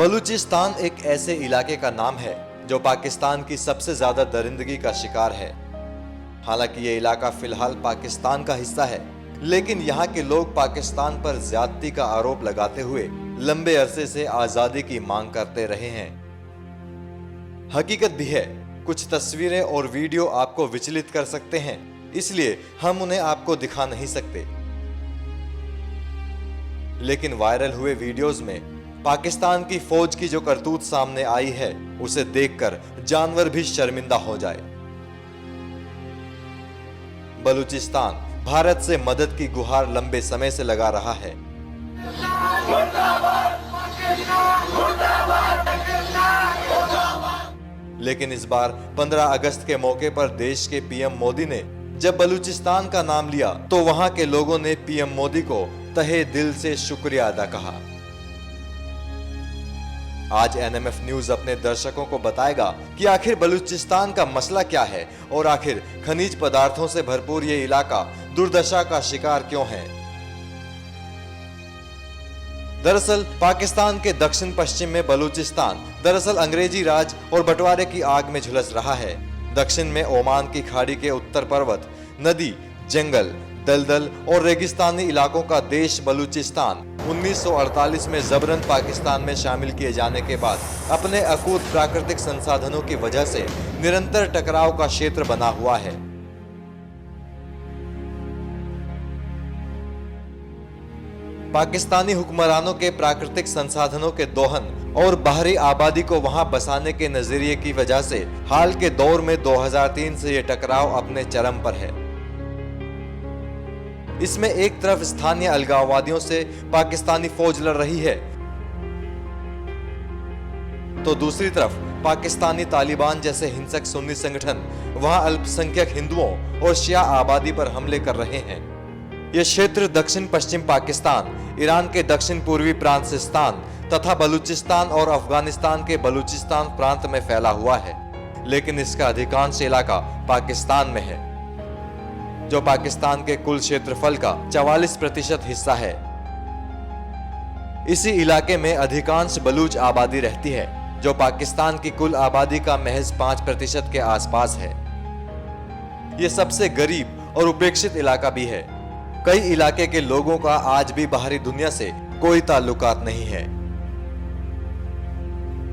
बलूचिस्तान एक ऐसे इलाके का नाम है जो पाकिस्तान की सबसे ज्यादा दरिंदगी का शिकार है। हालांकि ये इलाका फिलहाल पाकिस्तान का हिस्सा है, लेकिन यहाँ के लोग पाकिस्तान पर ज्यादती का आरोप लगाते हुए लंबे अरसे से आजादी की मांग करते रहे हैं। हकीकत भी है, कुछ तस्वीरें और वीडियो आपको विचलित कर सकते हैं, इसलिए हम उन्हें आपको दिखा नहीं सकते। लेकिन वायरल हुए वीडियोस में पाकिस्तान की फौज की जो करतूत सामने आई है, उसे देखकर जानवर भी शर्मिंदा हो जाए। बलूचिस्तान भारत से मदद की गुहार लंबे समय से लगा रहा है। लेकिन इस बार 15 अगस्त के मौके पर देश के पीएम मोदी ने जब बलूचिस्तान का नाम लिया तो वहां के लोगों ने पीएम मोदी को तहे दिल से शुक्रिया अदा कहा। आज एनएमएफ न्यूज अपने दर्शकों को बताएगा कि आखिर बलूचिस्तान का मसला क्या है और आखिर खनिज पदार्थों से भरपूर ये इलाका दुर्दशा का शिकार क्यों है। दरअसल पाकिस्तान के दक्षिण पश्चिम में बलूचिस्तान दरअसल अंग्रेजी राज और बंटवारे की आग में झुलस रहा है। दक्षिण में ओमान की खाड़ी के उत्तर पर्वत, नदी, जंगल, दलदल और रेगिस्तानी इलाकों का देश बलूचिस्तान 1948 में जबरन पाकिस्तान में शामिल किए जाने के बाद अपने अकूत प्राकृतिक संसाधनों की वजह से निरंतर टकराव का क्षेत्र बना हुआ है। पाकिस्तानी हुक्मरानों के प्राकृतिक संसाधनों के दोहन और बाहरी आबादी को वहां बसाने के नजरिए की वजह से हाल के दौर में 2003 से यह टकराव अपने चरम पर है। इसमें एक तरफ स्थानीय अलगाववादियों से पाकिस्तानी फौज लड़ रही है, तो दूसरी तरफ पाकिस्तानी तालिबान जैसे हिंसक सुन्नी संगठन वहां अल्पसंख्यक हिंदुओं और शिया आबादी पर हमले कर रहे हैं। यह क्षेत्र दक्षिण पश्चिम पाकिस्तान, ईरान के दक्षिण पूर्वी प्रांत सिस्तान तथा बलूचिस्तान और अफगानिस्तान के बलूचिस्तान प्रांत में फैला हुआ है, लेकिन इसका अधिकांश इलाका पाकिस्तान में है, जो पाकिस्तान के कुल क्षेत्रफल का 44% हिस्सा है। इसी इलाके में अधिकांश बलूच आबादी रहती है, जो पाकिस्तान की कुल आबादी का महज 5% के आसपास है। यह सबसे गरीब और उपेक्षित इलाका भी है। कई इलाके के लोगों का आज भी बाहरी दुनिया से कोई ताल्लुकात नहीं है।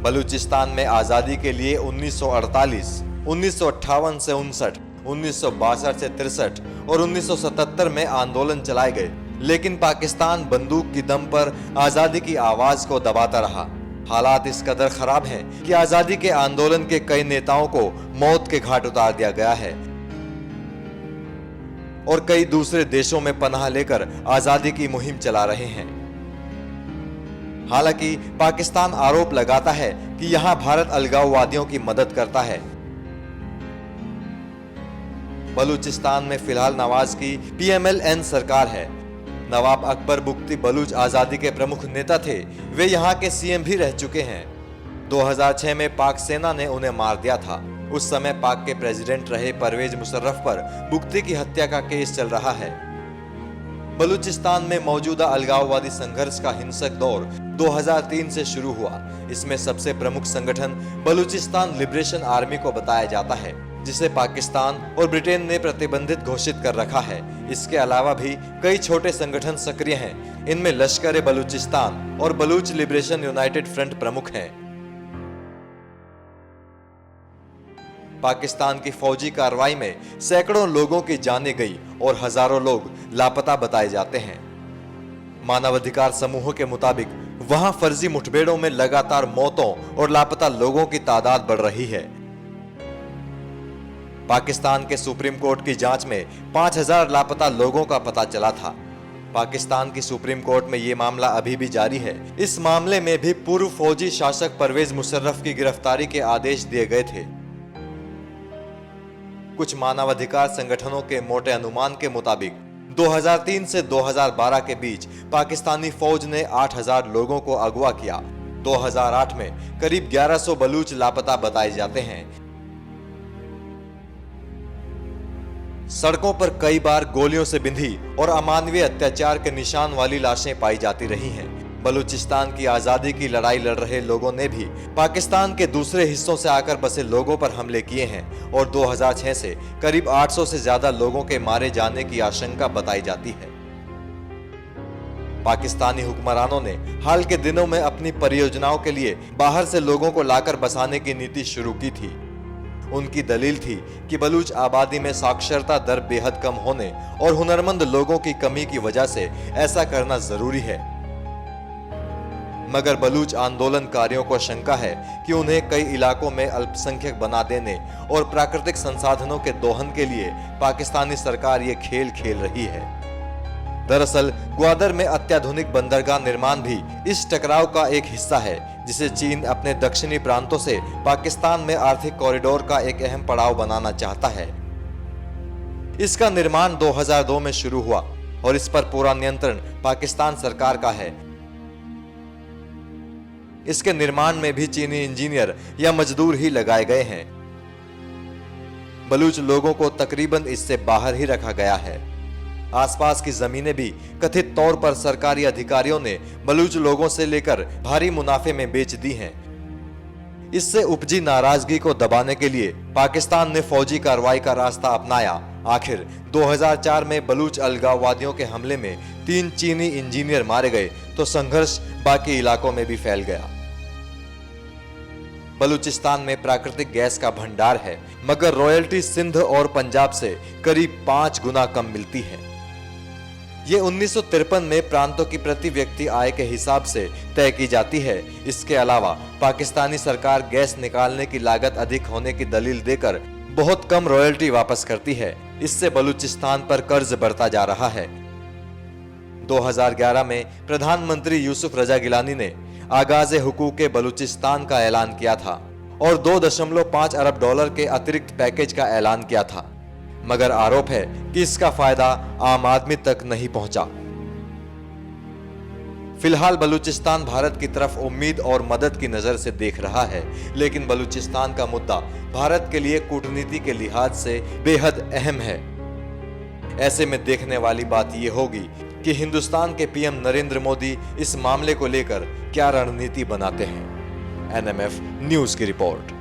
बलूचिस्तान में आजादी के लिए 1948, 1958 से 59, 1962 से 63 और 1977 में आंदोलन चलाए गए, लेकिन पाकिस्तान बंदूक की दम पर आजादी की आवाज को दबाता रहा। हालात इस कदर खराब हैं कि आजादी के आंदोलन के कई नेताओं को मौत के घाट उतार दिया गया है और कई दूसरे देशों में पनाह लेकर आजादी की मुहिम चला रहे हैं। हालांकि पाकिस्तान आरोप लगाता है कि यहां भारत अलगाववादियों की मदद करता है। बलूचिस्तान में फिलहाल नवाज की PMLN सरकार है। नवाब अकबर बुख्ती बलूच आजादी के प्रमुख नेता थे। वे यहाँ के CM भी रह चुके हैं। 2006 में पाक सेना ने उन्हें मार दिया था। उस समय पाक के प्रेसिडेंट रहे परवेज मुशर्रफ पर बुख्ती की हत्या का केस चल रहा है। बलूचिस्तान में मौजूदा अलगाववादी संघर्ष का हिंसक दौर 2003 से शुरू हुआ। इसमें सबसे प्रमुख संगठन बलूचिस्तान लिबरेशन आर्मी को बताया जाता है, जिसे पाकिस्तान और ब्रिटेन ने प्रतिबंधित घोषित कर रखा है। इसके अलावा भी कई छोटे संगठन सक्रिय हैं। इनमें लश्कर बलूचिस्तान और बलूच लिबरेशन यूनाइटेड फ्रंट प्रमुख हैं। पाकिस्तान की फौजी कार्रवाई में सैकड़ों लोगों की जानें गई और हजारों लोग लापता बताए जाते हैं। मानवाधिकार समूहों के मुताबिक वहां फर्जी मुठभेड़ों में लगातार मौतों और लापता लोगों की तादाद बढ़ रही है। पाकिस्तान के सुप्रीम कोर्ट की जांच में 5000 लापता लोगों का पता चला था। पाकिस्तान की सुप्रीम कोर्ट में यह मामला अभी भी जारी है। इस मामले में भी पूर्व फौजी शासक परवेज मुशर्रफ की गिरफ्तारी के आदेश दिए गए थे। कुछ मानवाधिकार संगठनों के मोटे अनुमान के मुताबिक 2003 से 2012 के बीच पाकिस्तानी फौज ने 8000 लोगों को अगवा किया। 2008 में करीब 1100 बलूच लापता बताए जाते हैं। सड़कों पर कई बार गोलियों से बिंधी और अमानवीय अत्याचार के निशान वाली लाशें पाई जाती रही हैं। बलूचिस्तान की आजादी की लड़ाई लड़ रहे लोगों ने भी पाकिस्तान के दूसरे हिस्सों से आकर बसे लोगों पर हमले किए हैं और 2006 से करीब 800 से ज्यादा लोगों के मारे जाने की आशंका बताई जाती है। पाकिस्तानी हुक्मरानों ने हाल के दिनों में अपनी परियोजनाओं के लिए बाहर से लोगों को लाकर बसाने की नीति शुरू की थी। उनकी दलील थी कि बलूच आबादी में साक्षरता दर बेहद कम होने और हुनरमंद लोगों की कमी की वजह से ऐसा करना जरूरी है। मगर बलूच आंदोलनकारियों को शंका है कि उन्हें कई इलाकों में अल्पसंख्यक बना देने और प्राकृतिक संसाधनों के दोहन के लिए पाकिस्तानी सरकार ये खेल खेल रही है। दरअसल ग्वादर में अत्याधुनिक बंदरगाह निर्माण भी इस टकराव का एक हिस्सा है, जिसे चीन अपने दक्षिणी प्रांतों से पाकिस्तान में आर्थिक कॉरिडोर का एक अहम पड़ाव बनाना चाहता है। इसका निर्माण 2002 में शुरू हुआ और इस पर पूरा नियंत्रण पाकिस्तान सरकार का है। इसके निर्माण में भी चीनी इंजीनियर या मजदूर ही लगाए गए हैं। बलूच लोगों को तकरीबन इससे बाहर ही रखा गया है। आसपास की जमीनें भी कथित तौर पर सरकारी अधिकारियों ने बलूच लोगों से लेकर भारी मुनाफे में बेच दी हैं। इससे उपजी नाराजगी को दबाने के लिए पाकिस्तान ने फौजी कार्रवाई का रास्ता अपनाया। आखिर 2004 में बलूच अलगाववादियों के हमले में 3 चीनी इंजीनियर मारे गए तो संघर्ष बाकी इलाकों में भी फैल गया। बलूचिस्तान में प्राकृतिक गैस का भंडार है, मगर रॉयल्टी सिंध और पंजाब से करीब 5 गुना कम मिलती है। ये 1953 में प्रांतों की प्रति व्यक्ति आय के हिसाब से तय की जाती है। इसके अलावा पाकिस्तानी सरकार गैस निकालने की लागत अधिक होने की दलील देकर बहुत कम रॉयल्टी वापस करती है। इससे बलूचिस्तान पर कर्ज बढ़ता जा रहा है। 2011 में प्रधानमंत्री यूसुफ रजा गिलानी ने आगाज़े हुकूक बलूचिस्तान का ऐलान किया था और $2.5 अरब के अतिरिक्त पैकेज का ऐलान किया था, मगर आरोप है कि इसका फायदा आम आदमी तक नहीं पहुंचा। फिलहाल बलूचिस्तान भारत की तरफ उम्मीद और मदद की नजर से देख रहा है, लेकिन बलूचिस्तान का मुद्दा भारत के लिए कूटनीति के लिहाज से बेहद अहम है। ऐसे में देखने वाली बात यह होगी कि हिंदुस्तान के पीएम नरेंद्र मोदी इस मामले को लेकर क्या रणनीति बनाते हैं। एनएमएफ न्यूज की रिपोर्ट।